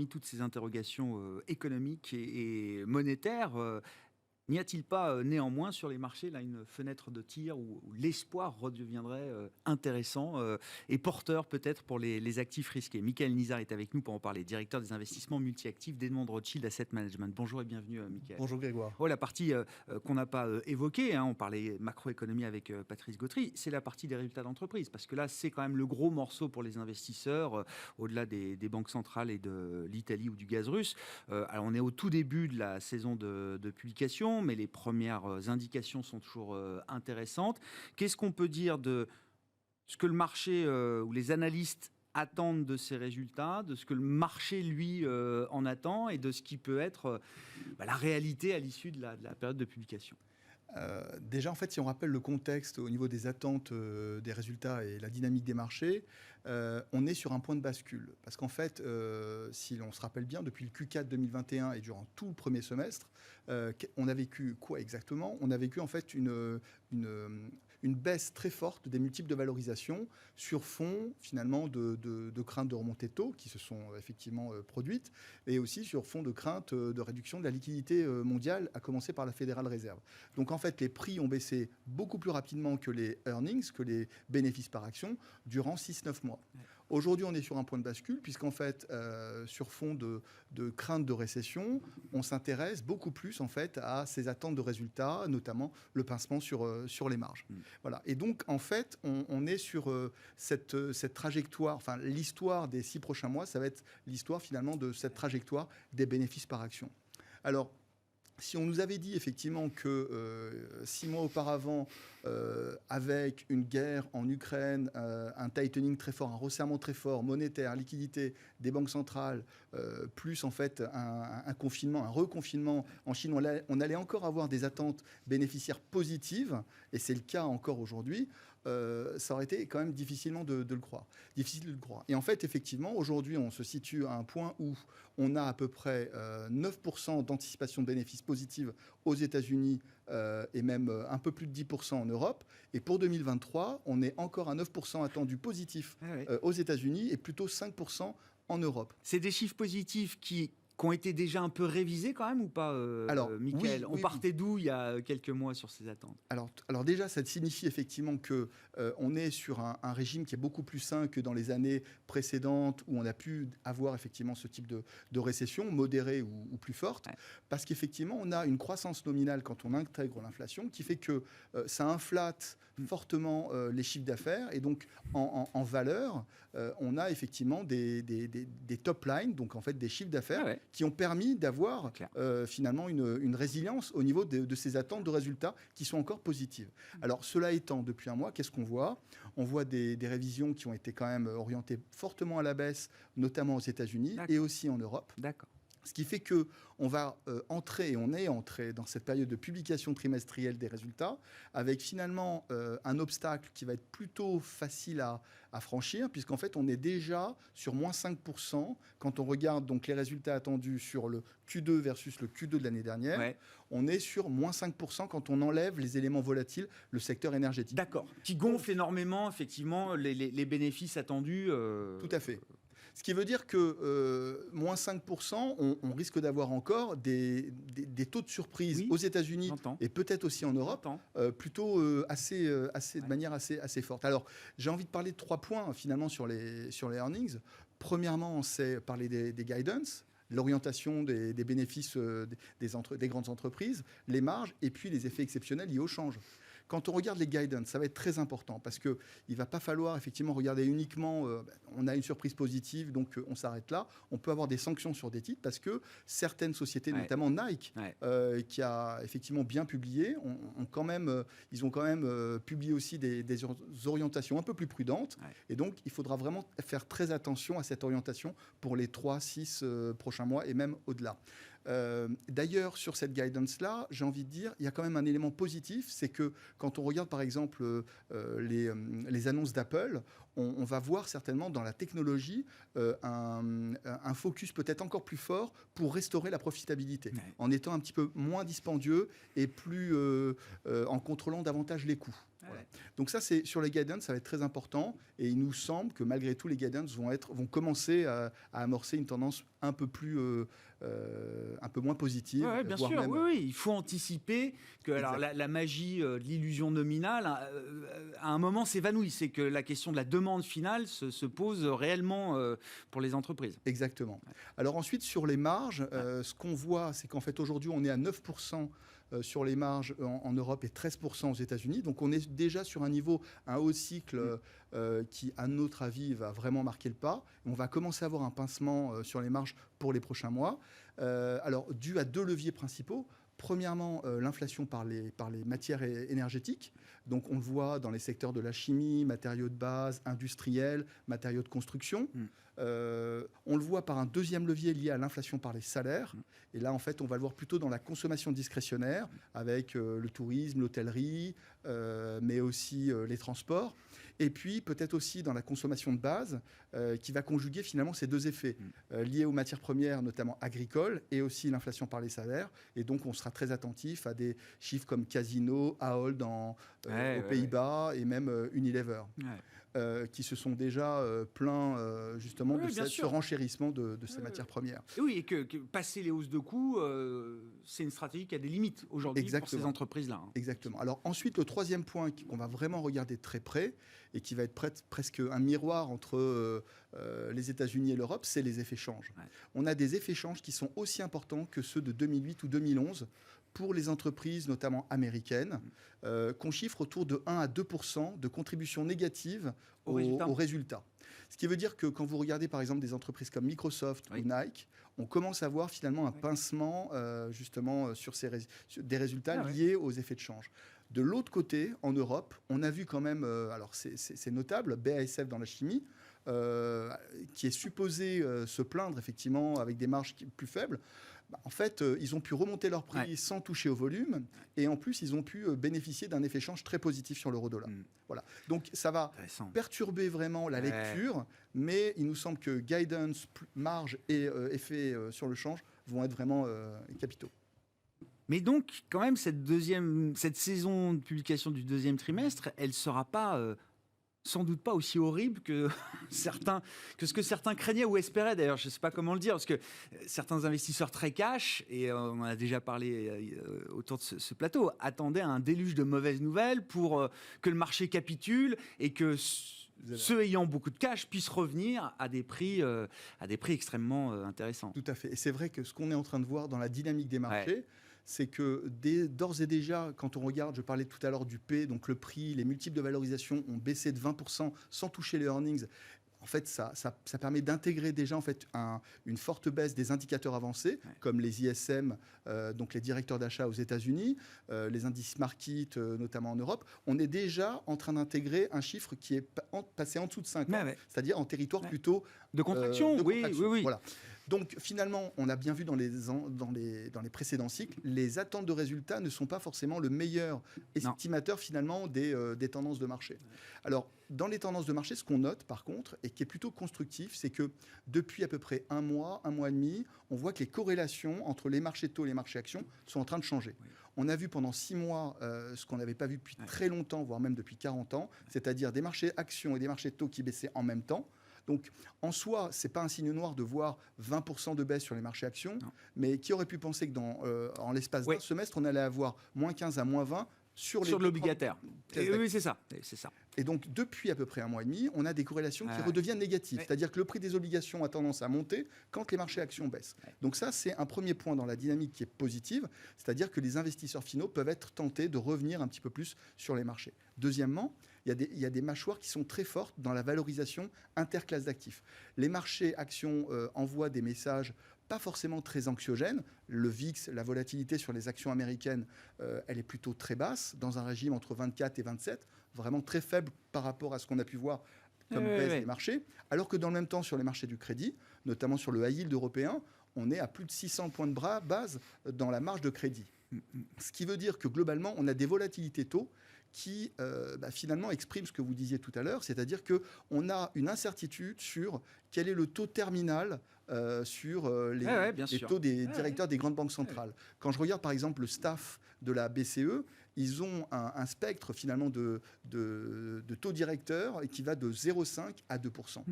parmi toutes ces interrogations économiques et monétaires, n'y a-t-il pas néanmoins sur les marchés là, une fenêtre de tir où l'espoir redeviendrait intéressant et porteur peut-être pour les actifs risqués? Michael Nizar est avec nous pour en parler, directeur des investissements multi-actifs d'Edmond Rothschild Asset Management. Bonjour et bienvenue Michael. Bonjour Grégoire. Oh, la partie qu'on n'a pas évoquée, hein, on parlait macroéconomie avec Patrice Gautry, c'est la partie des résultats d'entreprise, parce que là c'est quand même le gros morceau pour les investisseurs, au-delà des banques centrales et de l'Italie ou du gaz russe. Alors on est au tout début de la saison de publication, mais les premières indications sont toujours intéressantes. Qu'est-ce qu'on peut dire de ce que le marché ou les analystes attendent de ces résultats, de ce que le marché, lui, en attend, et de ce qui peut être la réalité à l'issue de la période de publication? Déjà, en fait, si on rappelle le contexte au niveau des attentes des résultats et la dynamique des marchés, on est sur un point de bascule. Parce qu'en fait, si l'on se rappelle bien, depuis le Q4 2021 et durant tout le premier semestre, on a vécu quoi exactement? On a vécu en fait une baisse très forte des multiples de valorisation sur fond finalement de craintes de remontée de taux qui se sont effectivement produites, et aussi sur fond de craintes de réduction de la liquidité mondiale, à commencer par la Fédérale Réserve. Donc en fait, les prix ont baissé beaucoup plus rapidement que les earnings, que les bénéfices par action, durant 6-9 mois. Ouais. Aujourd'hui, on est sur un point de bascule, puisqu'en fait, sur fond de crainte de récession, on s'intéresse beaucoup plus en fait à ces attentes de résultats, notamment le pincement sur les marges. Voilà. Et donc, en fait, on est sur cette trajectoire, enfin, l'histoire des 6 prochains mois, ça va être l'histoire finalement de cette trajectoire des bénéfices par action. Alors, si on nous avait dit effectivement que 6 mois auparavant, avec une guerre en Ukraine, un tightening très fort, un resserrement très fort, monétaire, liquidité des banques centrales, plus en fait un confinement, un reconfinement en Chine, on allait encore avoir des attentes bénéficiaires positives, et c'est le cas encore aujourd'hui, ça aurait été quand même difficilement de le croire. Difficile de le croire. Et en fait, effectivement, aujourd'hui, on se situe à un point où on a à peu près 9% d'anticipation de bénéfices positifs aux États-Unis et même un peu plus de 10% en Europe. Et pour 2023, on est encore à 9% attendu positif aux États-Unis et plutôt 5% en Europe. C'est des chiffres positifs qui ont été déjà un peu révisés quand même ou pas, Michael? On partait d'où il y a quelques mois sur ces attentes? Alors déjà, ça signifie effectivement qu'on est sur un régime qui est beaucoup plus sain que dans les années précédentes où on a pu avoir effectivement ce type de récession, modérée ou plus forte, parce qu'effectivement, on a une croissance nominale quand on intègre l'inflation qui fait que ça inflate fortement les chiffres d'affaires, et donc en valeur, on a effectivement des top lines, donc en fait des chiffres d'affaires qui ont permis d'avoir finalement une résilience au niveau de ces attentes de résultats qui sont encore positives. Alors cela étant, depuis un mois, qu'est-ce qu'on voit? On voit des révisions qui ont été quand même orientées fortement à la baisse, notamment aux États-Unis et aussi en Europe. D'accord. Ce qui fait qu'on va entrer, et on est entré dans cette période de publication trimestrielle des résultats, avec finalement un obstacle qui va être plutôt facile à franchir, puisqu'en fait on est déjà sur moins 5%, quand on regarde donc les résultats attendus sur le Q2 versus le Q2 de l'année dernière, on est sur moins 5% quand on enlève les éléments volatiles, le secteur énergétique. D'accord, qui gonfle énormément effectivement les bénéfices attendus. Tout à fait. Ce qui veut dire que moins 5%, on risque d'avoir encore des taux de surprise aux États-Unis et peut-être aussi en Europe, plutôt de manière assez forte. Alors, j'ai envie de parler de 3 points finalement sur les earnings. Premièrement, c'est parler des guidance, l'orientation des bénéfices des grandes entreprises, les marges et puis les effets exceptionnels liés au change. Quand on regarde les guidance, ça va être très important parce qu'il ne va pas falloir effectivement regarder uniquement, on a une surprise positive, donc on s'arrête là. On peut avoir des sanctions sur des titres parce que certaines sociétés, notamment Nike, qui a effectivement bien publié, ils ont quand même publié aussi des orientations un peu plus prudentes. Et donc, il faudra vraiment faire très attention à cette orientation pour les 3-6 prochains mois et même au-delà. D'ailleurs, sur cette guidance-là, j'ai envie de dire, il y a quand même un élément positif, c'est que quand on regarde par exemple les annonces d'Apple, on va voir certainement dans la technologie un focus peut-être encore plus fort pour restaurer la profitabilité, en étant un petit peu moins dispendieux et plus en contrôlant davantage les coûts. Voilà. Donc ça, c'est sur les guidance, ça va être très important. Et il nous semble que malgré tout, les guidance vont commencer à amorcer une tendance un peu moins positive. Ouais, bien sûr, oui, il faut anticiper que alors, la magie de l'illusion nominale, à un moment, s'évanouit. C'est que la question de la demande finale se pose réellement pour les entreprises. Exactement. Alors ensuite, sur les marges, ce qu'on voit, c'est qu'en fait, aujourd'hui, on est à 9% sur les marges en Europe et 13% aux États-Unis. Donc on est déjà sur un haut cycle qui, à notre avis, va vraiment marquer le pas. On va commencer à avoir un pincement sur les marges pour les prochains mois. Alors, dû à 2 leviers principaux. Premièrement, l'inflation par les matières énergétiques. Donc, on le voit dans les secteurs de la chimie, matériaux de base, industriels, matériaux de construction. On le voit par un deuxième levier lié à l'inflation par les salaires. Et là, en fait, on va le voir plutôt dans la consommation discrétionnaire, avec le tourisme, l'hôtellerie, mais aussi les transports. Et puis, peut-être aussi dans la consommation de base, qui va conjuguer finalement ces 2 effets, liés aux matières premières, notamment agricoles, et aussi l'inflation par les salaires. Et donc, on sera très attentif à des chiffres comme Casino, Ahold aux Pays-Bas, et même Unilever. Qui se sont déjà plaints justement de ce renchérissement de ces matières premières. Et oui, et que passer les hausses de coûts, c'est une stratégie qui a des limites aujourd'hui pour ces entreprises-là. Exactement. Alors ensuite, le troisième point qu'on va vraiment regarder de très près et qui va être presque un miroir entre les États-Unis et l'Europe, c'est les effets change. On a des effets change qui sont aussi importants que ceux de 2008 ou 2011 pour les entreprises, notamment américaines, qu'on chiffre autour de 1 à 2% de contribution négative aux résultats. Ce qui veut dire que quand vous regardez par exemple des entreprises comme Microsoft ou Nike, on commence à voir finalement un pincement justement sur des résultats liés aux effets de change. De l'autre côté, en Europe, on a vu quand même, alors c'est notable, BASF dans la chimie, qui est supposé se plaindre effectivement avec des marges plus faibles. En fait, ils ont pu remonter leurs prix sans toucher au volume, et en plus, ils ont pu bénéficier d'un effet change très positif sur l'euro-dollar. Voilà. Donc, ça va perturber vraiment la lecture, mais il nous semble que guidance, marge et effet sur le change vont être vraiment capitaux. Mais donc, quand même, cette saison de publication du 2e trimestre, elle ne sera pas... sans doute pas aussi horrible que ce que certains craignaient ou espéraient d'ailleurs, je ne sais pas comment le dire, parce que certains investisseurs très cash, et on en a déjà parlé autour de ce plateau, attendaient un déluge de mauvaises nouvelles pour que le marché capitule et que ceux ayant beaucoup de cash puissent revenir à des prix extrêmement intéressants. Tout à fait, et c'est vrai que ce qu'on est en train de voir dans la dynamique des marchés, c'est que d'ores et déjà, quand on regarde, je parlais tout à l'heure du P, donc le prix, les multiples de valorisation ont baissé de 20% sans toucher les earnings. En fait, ça permet d'intégrer déjà en fait, une forte baisse des indicateurs avancés, comme les ISM, donc les directeurs d'achat aux États-Unis, les indices market, notamment en Europe. On est déjà en train d'intégrer un chiffre qui est passé en dessous de 5 ans, c'est-à-dire en territoire plutôt... De contraction, oui. Voilà. Donc finalement, on a bien vu dans les précédents cycles, les attentes de résultats ne sont pas forcément le meilleur estimateur finalement des tendances de marché. Alors, dans les tendances de marché, ce qu'on note par contre, et qui est plutôt constructif, c'est que depuis à peu près un mois et demi, on voit que les corrélations entre les marchés de taux et les marchés actions sont en train de changer. On a vu pendant 6 mois ce qu'on n'avait pas vu depuis très longtemps, voire même depuis 40 ans, c'est-à-dire des marchés actions et des marchés de taux qui baissaient en même temps. Donc, en soi, ce n'est pas un signe noir de voir 20% de baisse sur les marchés actions, mais qui aurait pu penser que en l'espace d'un semestre, on allait avoir moins 15 à moins 20 sur l'obligataire. Oui, c'est ça. Et donc, depuis à peu près un mois et demi, on a des corrélations qui redeviennent négatives. C'est-à-dire que le prix des obligations a tendance à monter quand les marchés actions baissent. Donc ça, c'est un premier point dans la dynamique qui est positive. C'est-à-dire que les investisseurs finaux peuvent être tentés de revenir un petit peu plus sur les marchés. Deuxièmement, il y a des mâchoires qui sont très fortes dans la valorisation interclasse d'actifs. Les marchés actions envoient des messages pas forcément très anxiogènes. Le VIX, la volatilité sur les actions américaines, elle est plutôt très basse, dans un régime entre 24 et 27, vraiment très faible par rapport à ce qu'on a pu voir comme baisse des marchés. Alors que dans le même temps, sur les marchés du crédit, notamment sur le high yield européen, on est à plus de 600 points de base dans la marge de crédit. Ce qui veut dire que globalement, on a des volatilités taux qui finalement expriment ce que vous disiez tout à l'heure, c'est-à-dire qu'on a une incertitude sur quel est le taux terminal sur les taux des directeurs des grandes banques centrales. Quand je regarde par exemple le staff de la BCE, ils ont un spectre finalement de taux directeur qui va de 0,5 à 2%.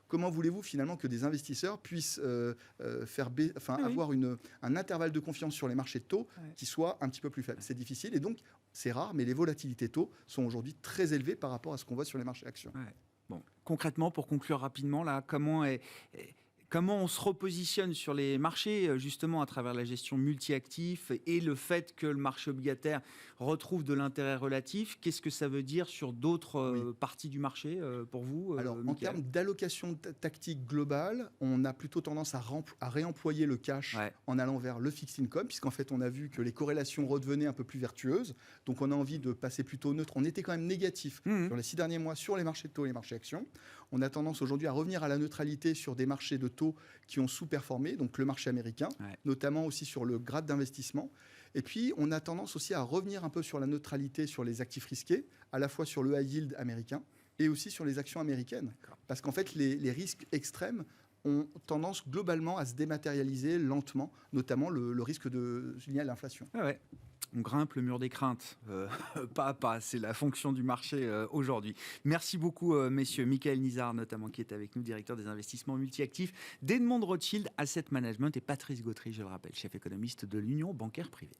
Comment voulez-vous finalement que des investisseurs puissent avoir un intervalle de confiance sur les marchés de taux qui soit un petit peu plus faible? C'est difficile et donc c'est rare, mais les volatilités taux sont aujourd'hui très élevées par rapport à ce qu'on voit sur les marchés actions. Bon, concrètement, pour conclure rapidement, là, comment on se repositionne sur les marchés, justement, à travers la gestion multi-actifs et le fait que le marché obligataire retrouve de l'intérêt relatif? Qu'est-ce que ça veut dire sur d'autres parties du marché pour vous? Alors, en termes d'allocation tactique globale, on a plutôt tendance à réemployer le cash en allant vers le fixed income, puisqu'en fait, on a vu que les corrélations redevenaient un peu plus vertueuses. Donc, on a envie de passer plutôt neutre. On était quand même négatif sur les 6 derniers mois sur les marchés de taux et les marchés actions. On a tendance aujourd'hui à revenir à la neutralité sur des marchés de taux qui ont sous-performé, donc le marché américain, notamment aussi sur le grade d'investissement. Et puis, on a tendance aussi à revenir un peu sur la neutralité sur les actifs risqués, à la fois sur le high yield américain et aussi sur les actions américaines. Parce qu'en fait, les risques extrêmes ont tendance globalement à se dématérialiser lentement, notamment le risque lié à l'inflation. On grimpe le mur des craintes, pas à pas. C'est la fonction du marché aujourd'hui. Merci beaucoup, messieurs. Michael Nizard, notamment, qui est avec nous, directeur des investissements multi-actifs d'Edmond Rothschild Asset Management, et Patrice Gautry, je le rappelle, chef économiste de l'Union bancaire privée.